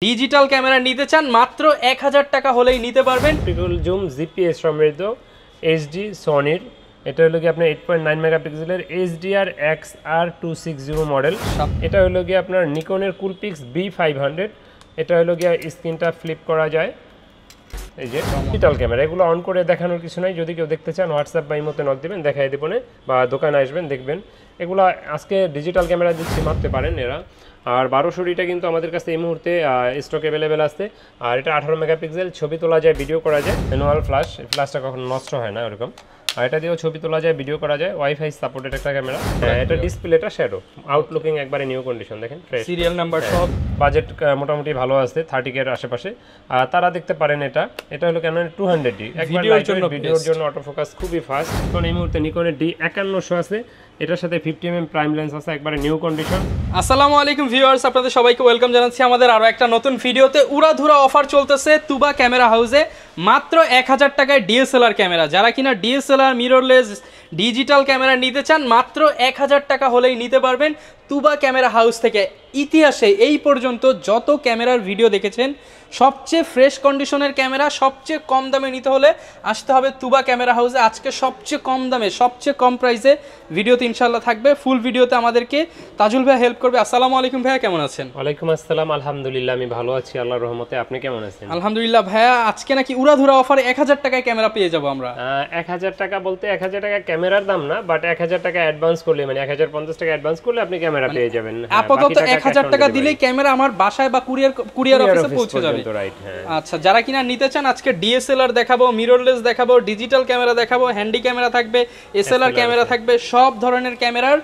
Digital camera নিতে চান মাত্র 1000 টাকা হলেই নিতে পারবেন। অপটিক্যাল জুম জিপিএস সমৃদ্ধ এইচডি সনির, এটা হলো কি আপনার 8.9 মেগাপিক্সেলের HDR XR260 মডেল। এটা হলো কি আপনার নিকনের কুলপিক্স B500, এটা হলো গিয়ে স্ক্রিনটা ফ্লিপ করা যায়। এই যে ডিজিটাল ক্যামেরা, এগুলো অন করে দেখানোর কিছু নাই, যদি কেউ দেখতে চান হোয়াটসঅ্যাপ বা ইমোতে নক দিবেন, দেখাই দেবো না, বা দোকানে আসবেন দেখবেন। এগুলো আজকে ডিজিটাল ক্যামেরা দিচ্ছি, মারতে পারেন এরা। আর 1200টা কিন্তু আমাদের কাছে এই মুহূর্তে স্টক অ্যাভেলেবেল আছে। আর এটা 18 মেগাপিক্সেল, ছবি তোলা যায়, ভিডিও করা যায়, ম্যানুয়াল ফ্ল্যাশ, ফ্ল্যাশটা কখনো নষ্ট হয় না এরকম। আর এটা দিয়েও ছবি তোলা যায়, ভিডিও করা যায়, ওয়াইফাই সাপোর্টেড একটা ক্যামেরা। এটা ডিসপ্লেটা শ্যাডো, আউটলুকিং একবারে নিউ কন্ডিশন, দেখেন ফ্রেশ, সিরিয়াল নাম্বার সব। বাজেট মোটামুটি ভালো আছে, 30K এর আশেপাশে। তারা দেখতে পারেন এটা হলো ক্যানন 200D, একবার ভিডিওর জন্য অটোফোকাস খুবই ফাস্ট। এখন এই মুহূর্তে নিকনের D5100 আছে, এটার সাথে 50mm প্রাইম লেন্স আছে, একবারে নিউ কন্ডিশন। আসসালামু আলাইকুম ভিউয়ার্স, আপনাদের সবাইকে ওয়েলকাম জানাচ্ছি আমাদের আরো একটা নতুন ভিডিওতে। উড়াধুরা অফার চলতেছে তুবা ক্যামেরা হাউসে, মাত্র 1000 টাকায় ডিএসএলআর ক্যামেরা। যারা কিনা ডিএসএলআর মিররলেস ডিজিটাল ক্যামেরা নিতে চান মাত্র 1000 টাকা হলেই নিতে পারবেন তুবা ক্যামেরা হাউস থেকে। ইতিহাসে এই পর্যন্ত যত ক্যামেরার ভিডিও দেখেছেন, সবচেয়ে ফ্রেশ কন্ডিশনের ক্যামেরা সবচেয়ে কম দামে নিতে হলে আসতে হবে তুবা ক্যামেরা হাউসে। আজকে সবচেয়ে কম দামে সবচেয়ে কম প্রাইসে ভিডিওতে ইনশাল্লাহ থাকবে। ফুল ভিডিওতে আমাদেরকে তাজুল ভাই হেল্প করবে। আসসালামু আলাইকুম ভাইয়া, কেমন আছেন? ওয়ালাইকুম আসসালাম, আলহামদুলিল্লাহ আমি ভালো আছি আল্লাহর রহমতে, আপনি কেমন আছেন? আলহামদুলিল্লাহ ভাইয়া, আজকে নাকি উড়াধুরা অফারে 1000 টাকায় ক্যামেরা পেয়ে যাবো আমরা। 1000 টাকা বলতে 1000 টাকা ক্যামেরার দাম না, বাট 1000 টাকা অ্যাডভান্স করলে, মানে 1050 টাকা অ্যাডভান্স করলে আপনি ক্যামেরা পেয়ে যাবেন। আপাতত 1000 টাকা দিলেই ক্যামেরা আমার বাসায় বা কুরিয়ার অফিসে পৌঁছে যাবে। আচ্ছা, যারা কিনা নিতে চান আজকে ডিএসএলআর দেখাবো, মিররলেস দেখাবো, ডিজিটাল ক্যামেরা দেখাবো, হ্যান্ডি ক্যামেরা থাকবে, এসএলআর ক্যামেরা থাকবে, সব ধরনের ক্যামেরার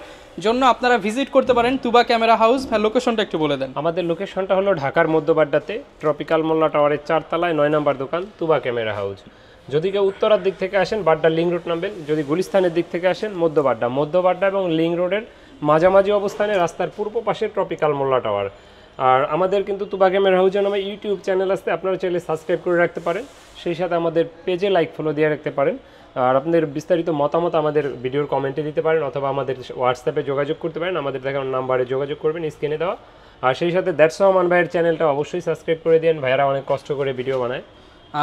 জন্য আপনারা ভিজিট করতে পারেন তুবা ক্যামেরা হাউস। লোকেশনটা একটু বলে দেন। আমাদের লোকেশনটা হলো ঢাকার মধ্যবাড্ডাতে ট্রপিক্যাল মোল্লা টাওয়ারের 4 তলায় 9 নম্বর দোকান তুবা ক্যামেরা হাউস। যদি কেউ উত্তরার দিক থেকে আসেন বাড্ডা লিং রোড নামবেন, যদি গুলিস্তানের দিক থেকে আসেন মধ্যবাড্ডা এবং লিং রোডের মাঝামাঝি অবস্থানে রাস্তার পূর্ব পাশে ট্রপিক্যাল মোল্লা টাওয়ার। আর আমাদের কিন্তু তুবা ক্যামেরা হাউসের নামে ইউটিউব চ্যানেল আছে, আপনারা চাইলে সাবস্ক্রাইব করে রাখতে পারেন, সেই সাথে আমাদের পেজে লাইক ফলো দিয়ে রাখতে পারেন। আর আপনাদের বিস্তারিত মতামত আমাদের ভিডিওর কমেন্টে দিতে পারেন, অথবা আমাদের হোয়াটসঅ্যাপে যোগাযোগ করতে পারেন, আমাদের দেখানো নাম্বারে যোগাযোগ করবেন স্ক্রিনে দেওয়া। আর সেই সাথে দ্যাটস রহমান ভাইয়ের চ্যানেলটা অবশ্যই সাবস্ক্রাইব করে দিন, ভাইয়ারা অনেক কষ্ট করে ভিডিও বানায়।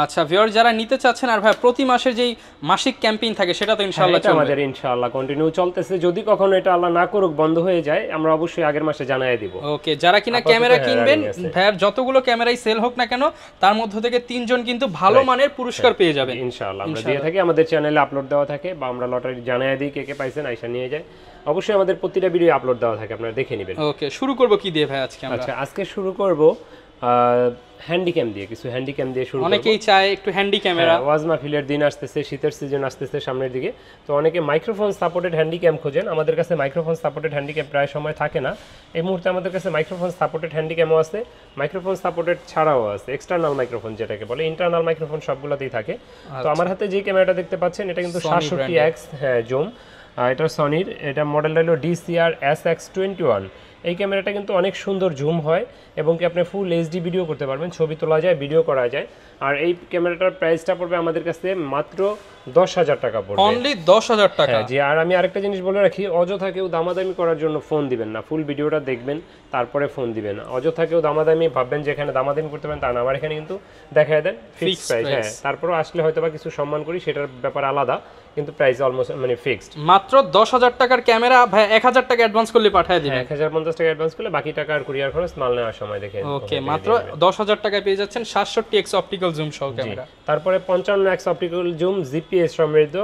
আচ্ছা ভিউয়ার, যারা নিতে চাচ্ছেন, আর ভাই প্রতি মাসের যেই মাসিক ক্যাম্পেইন থাকে সেটা তো ইনশাআল্লাহ আমাদের ইনশাআল্লাহ কন্টিনিউ চলতেছে। যদি কখনো এটা আল্লাহ না করুক বন্ধ হয়ে যায়, আমরা অবশ্যই আগের মাসে জানাই দিব। ওকে, যারা কিনা ক্যামেরা কিনবেন, ভাইয়ার যতগুলো ক্যামেরাই সেল হোক না কেন, তার মধ্য থেকে 3 জন কিন্তু ভালো মানের পুরস্কার পেয়ে যাবেন ইনশাআল্লাহ। আমরা দিয়ে থাকি, আমাদের চ্যানেলে আপলোড দেওয়া থাকে, বা আমরা লটারি জানাই দিই কে কে পাইছেন, আইসা নিয়ে যায়। অবশ্যই আমাদের প্রতিটা ভিডিও আপলোড দেওয়া থাকে, আপনারা দেখে নেবেন। ওকে, শুরু করব কি দিয়ে ভাই আজকে আমরা? আচ্ছা, আজকে শুরু করব হ্যান্ডিক্যাম দিয়ে, কিছু হ্যান্ডিক্যাম দিয়ে শুরু করব। অনেকেই চায় একটু হ্যান্ডি ক্যামেরা। ওয়াজ মাহফিলের দিন আসতেছে, শীতের সিজন আসতেছে সামনের দিকে, তো অনেকে মাইক্রোফোন সাপোর্টেড হ্যান্ডিক্যাম খোঁজেন। আমাদের কাছে মাইক্রোফোন সাপোর্টেড হ্যান্ডিক্যাম প্রায় সময় থাকে না। এই মুহূর্তে আমাদের কাছে মাইক্রোফোন সাপোর্টেড হ্যান্ডিক্যামও আছে, মাইক্রোফোন সাপোর্টেড ছাড়াও আছে, এক্সটার্নাল মাইক্রোফোন যেটাকে বলে, ইন্টারনাল মাইক্রোফোন সবগুলোতেই থাকে। তো আমার হাতে যে ক্যামেরাটা দেখতে পাচ্ছেন, এটা কিন্তু 67X জুম, এটা সনির, এটা মডেলটা হলো DCR SX21। এই ক্যামেরাটা কিন্তু অনেক সুন্দর জুম হয়, এবং কি আপনি ফুল এইচডি ভিডিও করতে পারবেন, ছবি তোলা যায়, ভিডিও করা যায়। আর এই ক্যামেরাটার প্রাইসটা পড়বে আমাদের কাছে মাত্র 10,000 টাকা পড়বে, অনলি 10,000 টাকা। জি। আর আমি আরেকটা জিনিস বলে রাখি, অযথা কেউ দামাদামি করার জন্য ফোন দিবেন না, ফুল ভিডিওটা দেখবেন তারপরে ফোন দিবেন। অযথা কেউ দামাদামি ভাববেন যে এখানে দামাদামি করতে পারেন, তা না, আমার এখানে কিন্তু দেখায় দেন ফিক্সড প্রাইস। হ্যাঁ, তারপরও আসলে হয়তো বা কিছু সম্মান করি, সেটার ব্যাপার আলাদা, কিন্তু প্রাইস অলমোস্ট মানে ফিক্সড। মাত্র 10,000 টাকার ক্যামেরা ভাই 1000 টাকা অ্যাডভান্স করলে পাঠিয়ে দিবেন। 1050 টাকা অ্যাডভান্স করলে বাকি টাকা আর কুরিয়ার খরচ মাল নেওয়ার সময় দেখে। ওকে, মাত্র 10,000 টাকায় পেয়ে যাচ্ছেন 67X অপটিক্যাল জুম সহ ক্যামেরা। তারপরে 55X অপটিক্যাল জুম জিপিএস সমৃদ্ধ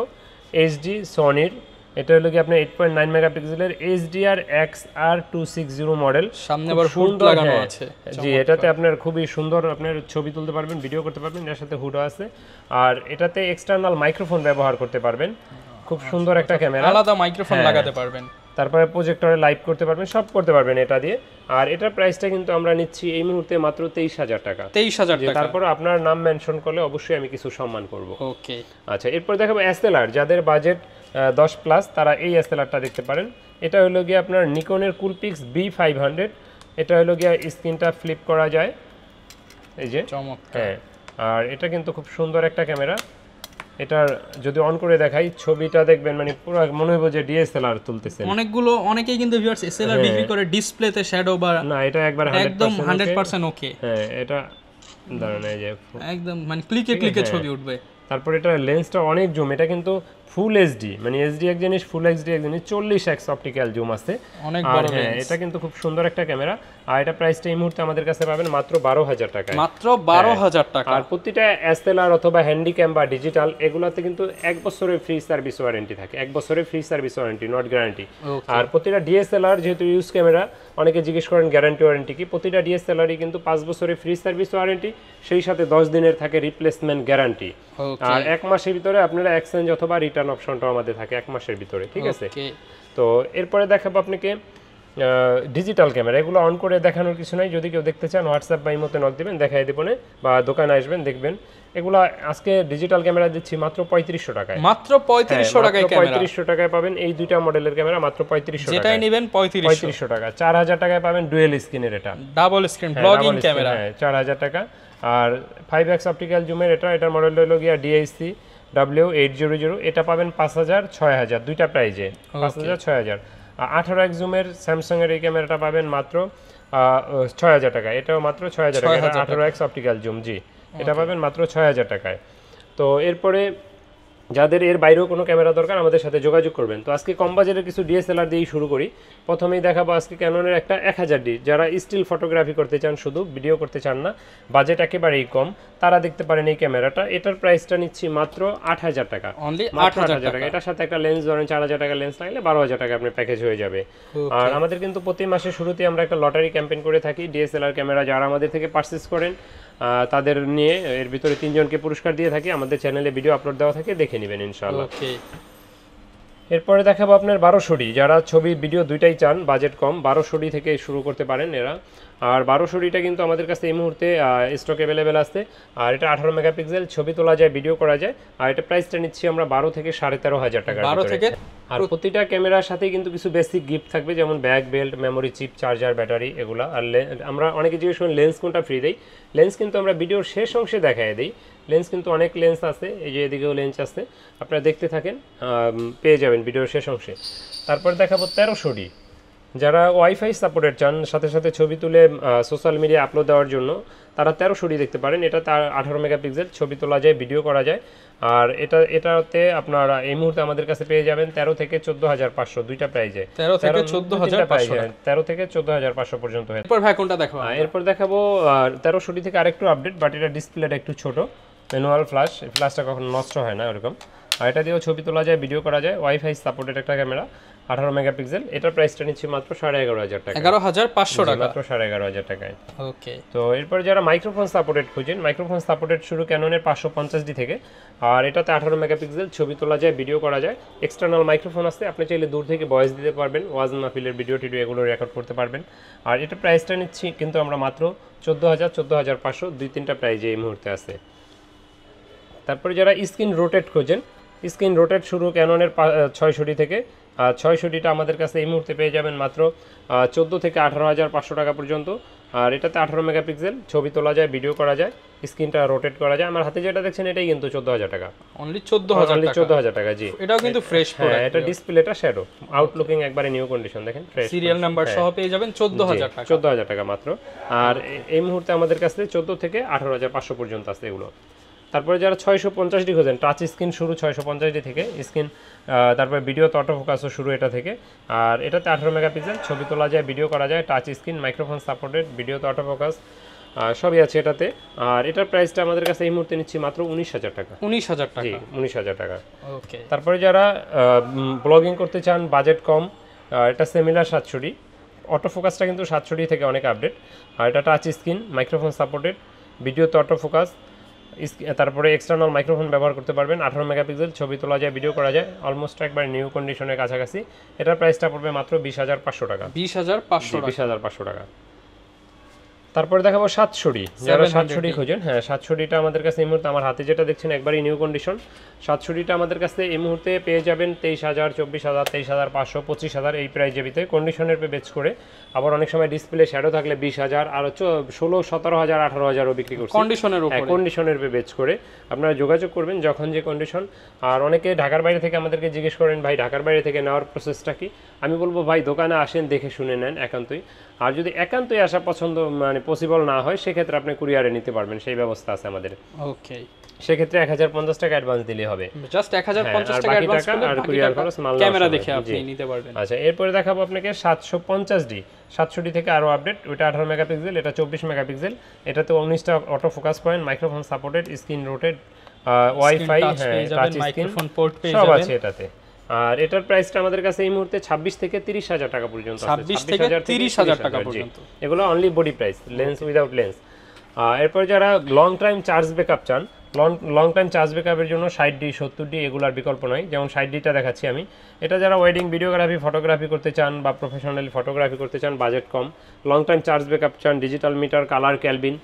এইচডি সনির, এটা হলো কি আপনার 8.9 মেগাপিক্সেলের HDR XR260 মডেল। সামনে আবার হুড লাগানো আছে, জি। এটাতে আপনার খুবই সুন্দর আপনার ছবি তুলতে পারবেন, ভিডিও করতে পারবেন, এর সাথে হুডও আছে। আর এটাতে এক্সটার্নাল মাইক্রোফোন ব্যবহার করতে পারবেন, খুব সুন্দর একটা ক্যামেরা, আলাদা মাইক্রোফোন লাগাতে পারবেন। তারপরে প্রজেক্টরে লাইভ করতে পারবেন, সব করতে পারবেন এটা দিয়ে। আর এটার প্রাইসটা কিন্তু আমরা নিচ্ছি এই মুহূর্তে মাত্র 23,000 টাকা। 23,000 টাকা। তারপর আপনার নাম মেনশন করলে অবশ্যই আমি কিছু সম্মান করব। ওকে, আচ্ছা, এরপর দেখাবো এসএলআর। যাদের বাজেট 10+ তারা এই এসএলআরটা দেখতে পারেন। এটা হলো গিয়ে আপনার নিকনের কুলপিক্স B500, এটা হলো গিয়ে স্ক্রিনটা ফ্লিপ করা যায়, এই যে চমৎকার। হ্যাঁ, আর এটা কিন্তু খুব সুন্দর একটা ক্যামেরা, এটার যদি অন করে দেখাই ছবিটা দেখবেন মানে পুরো মনে হবে যে ডিএসএলআর তুলতেছেন। অনেকেই কিন্তু ভিউয়ার্স এসএলআর বিক্রি করে ডিসপ্লেতে শ্যাডো বা না, এটা একবার একদম 100% ওকে। হ্যাঁ, এটা দাঁড়ান এই যে একদম মানে ক্লিকে ছবি উঠবে। তারপর এটা লেন্সটা অনেক জুম, এটা কিন্তু ফুল এইচডি, মানে এইচডি এক জিনিস, ফুল এইচডি এক জিনিস, 40x অপটিক্যাল জুম আছে অনেক আর বড় হ্যাঁ, এটা কিন্তু খুব সুন্দর একটা ক্যামেরা। আর এটা প্রাইসটা এই মুহূর্তে আমাদের কাছে পাবেন মাত্র 12,000 টাকায়, মাত্র 12,000 টাকা। আর প্রতিটা এসএলআর অথবা হ্যান্ডিক্যাম বা ডিজিটাল এগুলাতে কিন্তু 1 বছরের ফ্রি সার্ভিস ওয়ারেন্টি থাকে, 1 বছরের free service warranty, not guarantee. আর প্রতিটা ডিএসএলআর যেহেতু ইউজ ক্যামেরা, অনেকে জিজ্ঞেস করেন গ্যারান্টি ওয়ারেন্টি কি, প্রতিটা ডিএসএলআরই কিন্তু 5 বছরের ফ্রি সার্ভিস ওয়ারেন্টি, সেই সাথে 10 দিনের থাকে রিপ্লেসমেন্ট গ্যারান্টি, আর 1 মাসের ভিতরে আপনারা এক্সচেঞ্জ অথবা রিটার্ন অপশনটাও আমাদের থাকে 1 মাসের ভিতরে, ঠিক আছে। তো এরপরে দেখাবো আপনাকে ডিজিটাল ক্যামেরা, এগুলো অন করে দেখানোর কিছু নাই, যদি কেউ দেখতে চান হোয়াটসঅ্যাপ বা ইমোতে নক দিবেন, দেখাই দেবো না, বা দোকানে আসবেন দেখবেন। এগুলো আজকে ডিজিটাল ক্যামেরা দিচ্ছি মাত্র 3500 টাকায়, মাত্র 3500 টাকায় ক্যামেরা, 3500 টাকায় পাবেন এই দুইটা মডেলের ক্যামেরা মাত্র 3500 টাকা, যেটাই নেবেন 3500 টাকা। 4000 টাকায় পাবেন ডুয়েল স্ক্রিনের, এটা ডাবল স্ক্রিন ব্লগিং ক্যামেরা, 4000 টাকা। আর 5x অপটিক্যাল জুমের এটার মডেল হলো গিয়া DIC W800, এটা পাবেন 5000 6000 দুইটা প্রাইজে, 5000 6000। 18x জুমের স্যামসাং এর এই ক্যামেরাটা পাবেন মাত্র 6000 টাকা, এটাও মাত্র 6000 টাকা, 18x অপটিক্যাল জুম, জি, এটা পাবেন মাত্র 6000 টাকায়। তো এরপরে যাদের এর বাইরেও কোনো ক্যামেরা দরকার আমাদের সাথে যোগাযোগ করবেন। তো আজকে কম বাজেটের কিছু ডিএসএলআর দিয়েই শুরু করি। প্রথমেই দেখাবো আজকে ক্যাননের একটা 1000D, যারা স্টিল ফটোগ্রাফি করতে চান, শুধু ভিডিও করতে চান না, বাজেট একেবারেই কম, তারা দেখতে পারেন এই ক্যামেরাটা। এটার প্রাইসটা নিচ্ছি মাত্র 8000 টাকা, অনলি 8000 টাকা। এটার সাথে একটা লেন্স ধরেন 4000 টাকা লেন্স লাগলে 12000 টাকা আপনার প্যাকেজ হয়ে যাবে। আর আমাদের কিন্তু প্রতি মাসের শুরুতে আমরা একটা লটারি ক্যাম্পেইন করে থাকি, ডিএসএলআর ক্যামেরা যারা আমাদের থেকে পারচেজ করেন তাদের নিয়ে এর ভিতরে 3 জনকে পুরস্কার দিয়ে থাকি, আমাদের চ্যানেলে ভিডিও আপলোড দেওয়া থাকে, দেখে নেবেন ইনশাআল্লাহ। এরপরে দেখাবো আপনার 1200D, যারা ছবি ভিডিও দুইটাই চান, বাজেট কম, 1200D থেকে শুরু করতে পারেন এরা। আর 1200Dটা কিন্তু আমাদের কাছে এই মুহূর্তে স্টক অ্যাভেলেবেল আছে, আর এটা 18 মেগাপিক্সেল, ছবি তোলা যায়, ভিডিও করা যায়, আর এটা প্রাইসটা নিচ্ছি আমরা 12 থেকে 13500 টাকা। আর প্রতিটা ক্যামেরার সাথেই কিন্তু কিছু বেসিক গিফট থাকবে, যেমন back belt, memory chip, charger, battery, এগুলা। আর আমরা অনেকে জিজ্ঞেস করেন লেন্স কোনটা ফ্রি দেই, লেন্স কিন্তু আমরা ভিডিওর শেষ অংশে দেখায় দিই। লেন্স কিন্তু অনেক লেন্স আছে, এই যে এদিকেও লেন্স আছে, আপনারা দেখতে থাকেন, পেয়ে যাবেন ভিডিওর শেষ অংশে। তারপর দেখাবো 1300D, যারা ওয়াইফাই সাপোর্টেড চান, সাথে সাথে ছবি তুলে সোশ্যাল মিডিয়া আপলোড দেওয়ার জন্য, তারা 1300D দেখতে পারেন। এটা 18 মেগাপিক্সেল, ছবি তোলা যায়, ভিডিও করা যায়। আর এটাতে আপনারা এই মুহূর্তে আমাদের কাছে পেয়ে যাবেন 13 থেকে 14500 দুইটা প্রাইজে, 13 থেকে 14500 পর্যন্ত। এরপর ভাই কোনটা দেখাবো? এরপর দেখাবো 1300D থেকে আরেকটু আপডেট, বাট এটা ডিসপ্লেটা একটু ছোট, ম্যানুয়াল ফ্ল্যাশটা কখনো নষ্ট হয় না এরকম। আর এটা দিয়েও ছবি তোলা যায়, ভিডিও করা যায়, ওয়াইফাই সাপোর্টেড একটা ক্যামেরা, 18 মেগাপিক্সেল। এটার প্রাইসটা নিচ্ছি মাত্র 11500 টাকা, 11500 টাকা, মাত্র 11500 টাকায়। ওকে। তো এরপর যারা মাইক্রোফোন সাপোর্টেড খুঁজেন, মাইক্রোফোন সাপোর্টেড শুরু ক্যাননের 550D থেকে, আর এটাতে 18 মেগাপিক্সেল, ছবি তোলা যায়, ভিডিও করা যায়, এক্সটার্নাল মাইক্রোফোন আছে, আপনি চাইলে দূর থেকে ভয়েস দিতে পারবেন, ওয়াজ মাহফিলের ভিডিও টিডিও এগুলো রেকর্ড করতে পারবেন। আর এটা প্রাইসটা নিচ্ছি কিন্তু আমরা মাত্র 14000 14500, দুই তিনটা প্রাইজে এই মুহূর্তে আছে। তারপরে যারা স্ক্রিন রোটেট খোঁজেন, স্ক্রিন রোটেট শুরু ক্যাননের 600D থেকে, আর 600Dটা আমাদের কাছে এই মুহূর্তে পেয়ে যাবেন মাত্র 14 থেকে 18500 টাকা পর্যন্ত। আর এটাতে 18 মেগাপিক্সেল, ছবি তোলা যায়, ভিডিও করা যায়, স্ক্রিনটা রোটেট করা যায়। আমার হাতে যেটা দেখছেন এটাই কিন্তু 14000 টাকা, অনলি 14000 টাকা, জি। এটাও কিন্তু ফ্রেশ প্রোডাক্ট, এটা ডিসপ্লেটা শ্যাডো, আউটলুকিং একবারে নিউ কন্ডিশন, দেখেন ফ্রেশ, সিরিয়াল নাম্বার সহ পেয়ে যাবেন 14000 টাকা, 14000 টাকা মাত্র। আর এই মুহূর্তে আমাদের কাছে 14 থেকে 18500 পর্যন্ত আছে এগুলো। তারপরে যারা 650D খোঁজেন, টাচ স্ক্রিন শুরু 650D থেকে স্ক্রিন, তারপরে ভিডিও অটো ফোকাসও শুরু এটা থেকে। আর এটাতে 18 মেগাপিক্সেল, ছবি তোলা যায়, ভিডিও করা যায়, touch screen, microphone supported, video auto focus সবই আছে এটাতে। আর এটার প্রাইসটা আমাদের কাছে এই মুহূর্তে নিচ্ছি মাত্র 19000 টাকা, 19000 টাকা, জি 19000 টাকা। ওকে। তারপরে যারা ব্লগিং করতে চান, বাজেট কম, এটা সিমিলার 700D, অটো ফোকাসটা কিন্তু 700D থেকে অনেক আপডেট। আর এটা টাচ স্ক্রিন, মাইক্রোফোন সাপোর্টেড, ভিডিওতে অটো ফোকাস, তারপরে এক্সটার্নাল মাইক্রোফোন ব্যবহার করতে পারবেন, 18 মেগাপিক্সেল, ছবি তোলা যায়, ভিডিও করা যায়, অলমোস্ট একবার নিউ কন্ডিশনের কাছাকাছি। এটার প্রাইসটা পড়বে মাত্র 20500 টাকা, 20500 টাকা। তারপরে দেখাবো 700D, যারা 700D 700D খোঁজেন, হ্যাঁ 700Dটা আমাদের কাছে এই মুহূর্তে আমার হাতে যেটা দেখছেন একবারই নিউ কন্ডিশন। 700Dটা আমাদের কাছে এই মুহূর্তে পেয়ে যাবেন 23,000, 24,000, 23,500, 25,000 এই প্রাইজের ভিতরে কন্ডিশনের পে বেচ করে। আবার অনেক সময় ডিসপ্লে শ্যাডো থাকলে 20,000 আর 16, 17,000, 18,000ও বিক্রি করছে কন্ডিশনের উপরে, কন্ডিশনের পে বেচ করে। আপনারা যোগাযোগ করবেন যখন যে কন্ডিশন। আর অনেকে ঢাকার বাইরে থেকে আমাদেরকে জিজ্ঞেস করেন ভাই ঢাকার বাইরে থেকে নেওয়ার প্রসেসটা কি। আমি বলবো ভাই দোকানে আসেন, দেখে শুনে নেন একান্তই। আর যদি একান্তই আসা পছন্দ মানে পসিবল না হয় সেক্ষেত্রে আপনি কুরিয়ারে নিতে পারবেন, সেই ব্যবস্থা আছে আমাদের। ওকে, সেক্ষেত্রে 1050 টাকা অ্যাডভান্স দিলে হবে, জাস্ট 1050 টাকা অ্যাডভান্স করলে আর কুরিয়ার খরচ মাল ক্যামেরা দেখে আপনি নিতে পারবেন। আচ্ছা, এরপরে দেখাবো আপনাকে 750D। 700D থেকে আরো আপডেট, ওটা 18 মেগাপিক্সেল, এটা 24 মেগাপিক্সেল। এটাতে 19টা auto focus point, microphone supported, screen rotated, wifi, হ্যাঁ টাচ স্ক্রিন, মাইক্রোফোন পোর্ট পেয়ে সব যাবেন আছে এটাতে। আর এটার প্রাইসটা আমাদের কাছে এই মুহূর্তে 26 থেকে 30,000 টাকা পর্যন্ত আছে। 26 থেকে 30,000 টাকা পর্যন্ত। এগুলো only body price, lens without lens. এরপর যারা লং টাইম চার্জ ব্যাকআপ চান, লং টাইম চার্জ ব্যাকআপের জন্য 60D, 70D এগুলার বিকল্প নয়। যেমন 60Dটা দেখাচ্ছি আমি। এটা যারা ওয়েডিং ভিডিওগ্রাফি, ফটোগ্রাফি করতে চান বা প্রফেশনালি ফটোগ্রাফি করতে চান, বাজেট কম, লং টাইম চার্জ ব্যাকআপ চান, ডিজিটাল মিটার, কালার, ক্যালভিন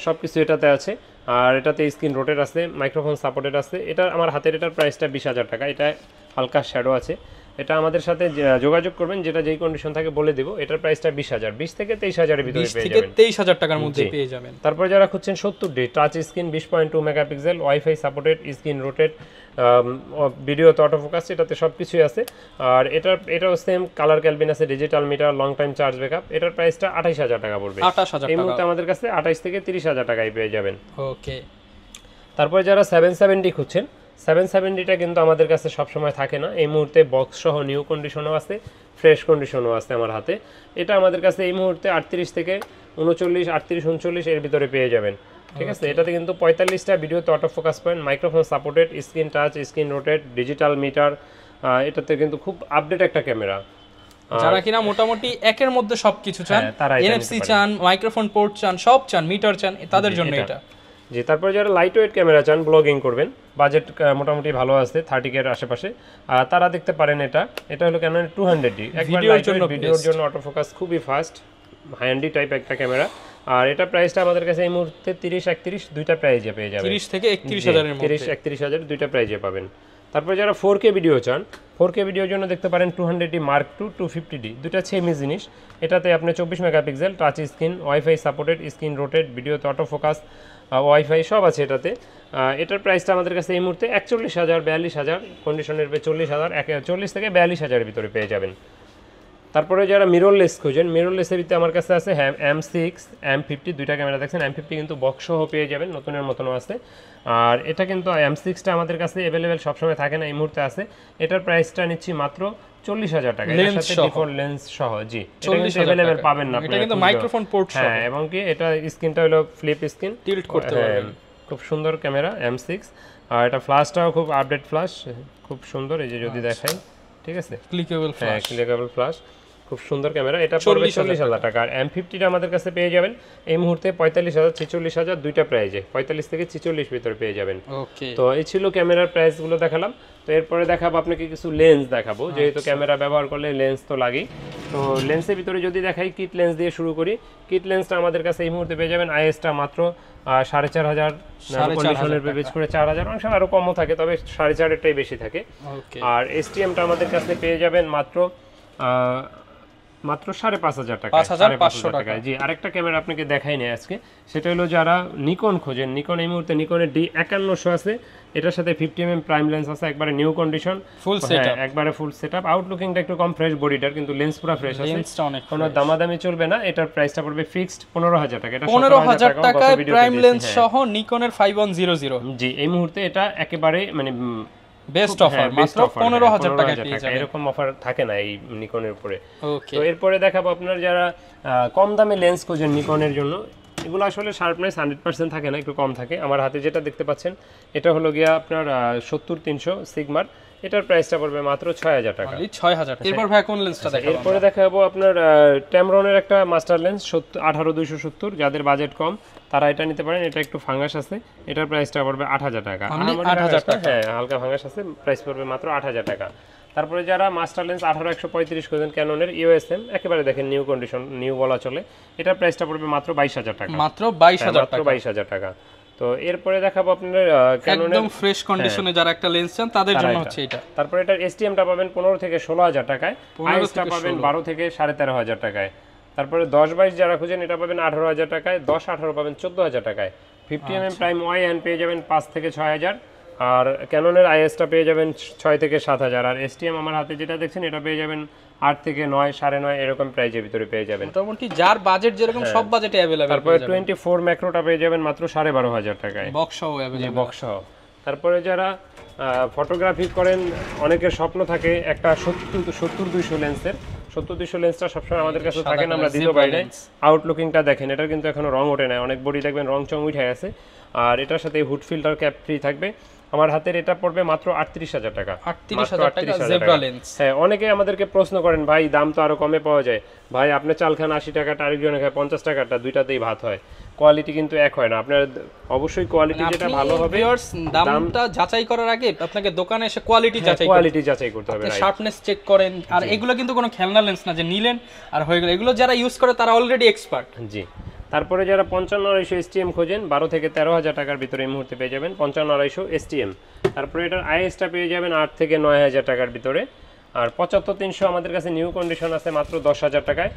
সব কিছু এটাতে আছে। আর এটাতে স্ক্রিন রোটেট আছে, মাইক্রোফোন সাপোর্টেড আছে। এটা আমার হাতের এটার প্রাইসটা 20,000 টাকা। এটা হালকা শ্যাডো আছে। এটা আমাদের সাথে যোগাযোগ করবেন, যেটা যেই কন্ডিশন থাকে বলে দেব। এটার প্রাইসটা 20,000, 20 থেকে 23,000 এর ভিতরে পেয়ে যাবেন, 23,000 টাকার মধ্যে পেয়ে যাবেন। তারপর যারা খুঁজছেন 70D, touch screen, 20.2 megapixel, wifi supported, screen rotate, video তো অটো ফোকাস, এটাতে সব কিছুই আছে। আর এটাও সেম, কালার ক্যালভিন আছে, digital meter, long time charge backup. এটার প্রাইসটা 28,000 টাকা পড়বে। 28,000 এই টাকা মুহূর্তে আমাদের কাছে 28 থেকে 30,000 টাকায় পেয়ে যাবেন। ওকে, তারপর যারা 770D খুঁজছেন, 770টা কিন্তু আমাদের কাছে সবসময় থাকে না। এই মুহূর্তে বক্স সহ নিউ কন্ডিশনও আছে, ফ্রেশ কন্ডিশনও আছে আমার হাতে। এটা আমাদের কাছে এই মুহূর্তে 38 থেকে 39, 38, 39 এর ভিতরে পেয়ে যাবেন, ঠিক আছে। এটাতে কিন্তু 45টা ভিডিওতে auto focus point, microphone supported, screen touch, screen rotate, digital meter. এটাতে কিন্তু খুব আপডেট একটা ক্যামেরা। যারা কিনা মোটামুটি একের মধ্যে সবকিছু চান, তারা এটা এনএফসি চান, মাইক্রোফোন পোর্ট চান, সব চান, মিটার চান, তাদের জন্য এটা। জি, তারপর যারা লাইট ওয়েট ক্যামেরা চান, ব্লগিং করবেন, বাজেট মোটামুটি ভালো আছে 30K এর আশেপাশে, তারা দেখতে পারেন এটা হলো ক্যানন 200D, একবার ভিডিওর জন্য অটো ফোকাস খুবই ফাস্ট, হ্যান্ডি টাইপ একটা ক্যামেরা। আর এটা প্রাইসটা আমাদের কাছে এই মুহূর্তে 30-31 দুইটা প্রাইজে পেয়ে যাবেন, 30 থেকে 31,000 এর মধ্যে, 30-31,000 দুইটা প্রাইজে পাবেন। তারপর যারা 4K ভিডিও চান, 4K ভিডিওর জন্য দেখতে পারেন 200D Mark II, 250D, দুইটা সেমই জিনিস। এটাতে আপনি 24 megapixel, touch screen, wifi supported, screen rotate, ভিডিওতে অটো ফোকাস, ওয়াইফাই সব আছে এটাতে। এটার প্রাইসটা আমাদের কাছে এই মুহূর্তে 41,000, 42,000, কন্ডিশনের পে 40,000, 40 থেকে 42,000 এর ভিতরে পেয়ে যাবেন। তারপরে যারা মিররলেস খোঁজেন, মিররলেসের ভিতরে আমার কাছে আছে M6, M50 দুইটা ক্যামেরা দেখছেন। M50 কিন্তু বক্স সহ পেয়ে যাবেন, নতুনের মতনও আছে। আর এটা কিন্তু M6টা আমাদের কাছে অ্যাভেলেবেল সবসময় থাকে না, এই মুহূর্তে আছে। এটার প্রাইসটা নিচ্ছি মাত্র 40,000 টাকা, এর সাথে ডিফল্ট লেন্স সহ। জি, এটা কিন্তু অ্যাভেলেবেল পাবেন না, এটা কিন্তু মাইক্রোফোন পোর্ট সহ। হ্যাঁ, এবং কি এটা স্ক্রিনটা হলো ফ্লিপ স্ক্রিন, টিল্ট করতে পারবেন, খুব সুন্দর ক্যামেরা M6। আর এটা ফ্ল্যাশটাও খুব আপডেট ফ্ল্যাশ, খুব সুন্দর। এই যে যদি দেখাই, ঠিক আছে, ক্লিকেবল ফ্ল্যাশ, হ্যাঁ ক্লিকেবল ফ্ল্যাশ, খুব সুন্দর ক্যামেরা। এটা পড়বে 40,000 টাকা। আর M50টা আমাদের কাছে পেয়ে যাবেন এই মুহূর্তে 45,000, 46,000 দুইটা প্রাইজে, 45 থেকে 46 ভিতরে পেয়ে যাবেন। ওকে, তো এই ছিল ক্যামেরার প্রাইসগুলো দেখালাম। তো এরপরে দেখাবো আপনাকে কিছু লেন্স দেখাবো, যেহেতু ক্যামেরা ব্যবহার করলে লেন্স তো লাগেই। তো লেন্সের ভিতরে যদি দেখাই, কিট লেন্স দিয়ে শুরু করি। কিট লেন্সটা আমাদের কাছে এই মুহূর্তে পেয়ে যাবেন আইএসটা মাত্র 4,500, কন্ডিশনের পেজ করে 4,000, অনেক সময় আরো কমও থাকে, তবে 4,500টাই বেশি থাকে। আর এসটিএমটা আমাদের কাছে পেয়ে যাবেন মাত্র 5,500 টাকা, 5,500 টাকা। জি, আরেকটা ক্যামেরা আপনাকে দেখাই নাই আজকে, সেটা হলো যারা নিকন খোঁজেন, নিকন এই মুহূর্তে নিকনের D5100 আছে, এটার সাথে 50mm প্রাইম লেন্স আছে, একবারে নিউ কন্ডিশন, ফুল সেটআপ, একবারে ফুল সেটআপ। আউটলুকিংটা একটু কম, ফ্রেশ বডিটার, কিন্তু লেন্স পুরো ফ্রেশ আছে, লেন্সটা অনেক কোনো দামাদামি চলবে না। এটার প্রাইসটা পড়বে ফিক্সড 15,000 টাকা। এটা 15,000 টাকায় প্রাইম লেন্স সহ নিকনের 5100। জি, এই মুহূর্তে এটা একেবারে মানে বেস্ট অফার, মাত্র 15,000 টাকা পেয়ে যাবেন। এরকম অফার থাকে না এই নিকনের উপরে। ওকে, তো এরপরে দেখাবো আপনার যারা কম দামে লেন্স খোঁজেন নিকনের জন্য, এগুলো আসলে শার্পনেস 100% থাকে না, একটু কম থাকে। আমার হাতে যেটা দেখতে পাচ্ছেন এটা হলো গিয়া আপনার 70-300 সিগমার, এটার প্রাইসটা পড়বে মাত্র 6,000 টাকা। 6,000। এরপর ভাই কোন লেন্সটা দেখাবো? এরপরে দেখাবো আপনার ট্যামরনের একটা মাস্টার লেন্স 18-270, যাদের বাজেট কম তারা এটা নিতে পারেন। এটা একটু ফাঙ্গাস আছে, এটার প্রাইসটা পড়বে 8,000 টাকা। 8,000 টাকা, হ্যাঁ হালকা ফাঙ্গাস আছে, প্রাইস পড়বে মাত্র 8,000 টাকা। তারপরে যারা মাস্টার লেন্স 18-135 খোঁজেন ক্যাননের ইউএসএম, একেবারে দেখেন নিউ কন্ডিশন, নিউ বলা চলে, এটার প্রাইসটা পড়বে মাত্র 22,000 টাকা। মাত্র 22,000 মাত্র 22,000 টাকা। তো এরপরে দেখাবো আপনাদের ক্যাননের একদম ফ্রেশ কন্ডিশনে যারা একটা লেন্স চান তাদের জন্য হচ্ছে এটা। তারপরে এটার এসটিএমটা পাবেন 15 থেকে 16,000 টাকায়, আইএসটা পাবেন 12 থেকে 13,500 টাকায়। তারপরে 10-22 যারা খুঁজেন এটা পাবেন 18,000 টাকায়, 10-18 পাবেন 14,000 টাকায়। 50mm প্রাইম ওয়াই এন পেয়ে যাবেন 5 থেকে 6,000, আর ক্যাননের আইএসটা পেয়ে যাবেন 6 থেকে 7,000, আর এসটিএম আমার হাতে যেটা দেখছেন এটা পেয়ে যাবেন 8 থেকে 9, 9.5 এরকম প্রাইজের ভিতরে পেয়ে যাবেন। মোটামুটি যার বাজেট যেরকম সব বাজেটে अवेलेबल। তারপরে 24 ম্যাক্রোটা পেয়ে যাবেন মাত্র 12,500 টাকায়, বক্স সহ अवेलेबल। বক্স সহ। তারপরে যারা ফটোগ্রাফি করেন, অনেকের স্বপ্ন থাকে একটা 70-200 লেন্সের, 70-200 লেন্সটা সবসময় আমাদের কাছে থাকে না, আমরা দিতে পারি না। আউটলুকিংটা দেখেন, এটা কিন্তু এখনো রং ওঠে না, অনেক বডি দেখবেন রং চং উঠে আছে, আর এটার সাথে হুড ফিল্টার ক্যাপ ফ্রি থাকবে। আমার হাতের এটা পড়বে মাত্র 38,000 টাকা। 38,000 টাকা জেব্রা লেন্স। হ্যাঁ, অনেকে আমাদেরকে প্রশ্ন করেন ভাই দাম তো আরো কমে পাওয়া যায়, ভাই আপনি চাল খান 80 টাকাটা, আরেকজনে খায় 50 টাকাটা, দুইটাতেই ভাত হয়, কোয়ালিটি কিন্তু এক হয় না। আপনার অবশ্যই কোয়ালিটি যেটা ভালো হবে, দামটা যাচাই করার আগে আপনাকে দোকানে এসে কোয়ালিটি যাচাই করতে হবে, শার্পনেস চেক করেন। আর এগুলো কিন্তু কোনো খেলনা লেন্স না যে নিলেন আর হয়ে গেল, এগুলো যারা ইউজ করে তারা অলরেডি এক্সপার্ট। জি। তারপরে যারা 55-250 এসটিএম খোঁজেন 12 থেকে 13,000 টাকার ভিতরে এই মুহূর্তে পেয়ে যাবেন 55-250 এসটিএম। তারপরে এটার আইএসটা পেয়ে যাবেন 8 থেকে 9,000 টাকার ভিতরে, আর 75-300 আমাদের কাছে নিউ কন্ডিশন আছে মাত্র 10,000 টাকায়,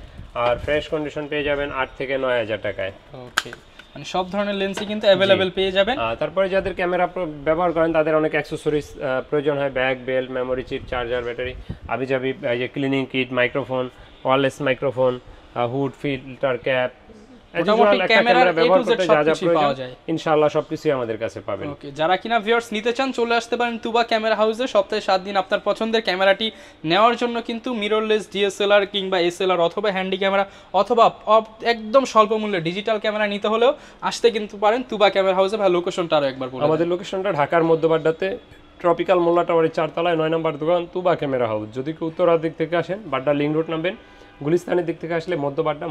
আর ফ্রেশ কন্ডিশন পেয়ে যাবেন 8 থেকে 9,000 টাকায়। ওকে, মানে সব ধরনের লেন্সই কিন্তু अवेलेबल পেয়ে যাবেন। তারপরে যাদের ক্যামেরা ব্যবহার করেন তাদের অনেক অ্যাকসেসরিজ প্রয়োজন হয়, bag, belt, memory chip, charger, battery, আবিজাবি, এই যে cleaning kit, microphone, wireless microphone, hood filter cap, ইনশাআল্লাহ সবকিছুই আমাদের কাছে পাবেন। ওকে, যারা কিনা ভিউয়ার্স নিতে চান চলে আসতে পারেন তুবা ক্যামেরা হাউসে, সপ্তাহে 7 দিন আপনার পছন্দের ক্যামেরাটি নেওয়ার জন্য কিন্তু মিররলেস ডিএসএলআর কিংবা এসএলআর অথবা হ্যান্ডি ক্যামেরা অথবা একদম স্বল্প মূল্যে ডিজিটাল ক্যামেরা নিতে হলেও আসতে কিন্তু পারেন তুবা ক্যামেরা হাউসে। ভাই লোকেশনটা আরো একবার বলুন। আমাদের লোকেশনটা ঢাকার মধ্যবাড্ডাতে ট্রপিক্যাল মোল্লা টাওয়ারের 4 তলায় 9 নম্বর দোকান তুবা ক্যামেরা হাউস। যদি কেউ উত্তরার দিক থেকে আসেন বাড্ডা লিং রোড নামবেন, গুলিস্তানের দিক থেকে আসলে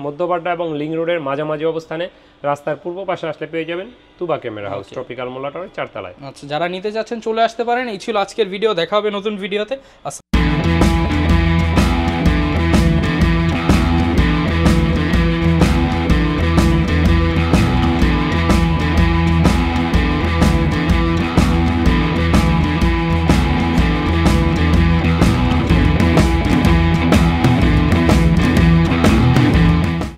মধ্যবাড্ডা এবং লিং রোডের মাঝামাঝি অবস্থানে রাস্তার পূর্ব পাশে আসলে পেয়ে যাবেন তুবা ক্যামেরা হাউস, ট্রপিক্যাল মোল্লা টাওয়ারের 4 তলায়। আচ্ছা, যারা নিতে যাচ্ছেন চলে আসতে পারেন। এই ছিল আজকের ভিডিও, দেখা হবে নতুন ভিডিওতে।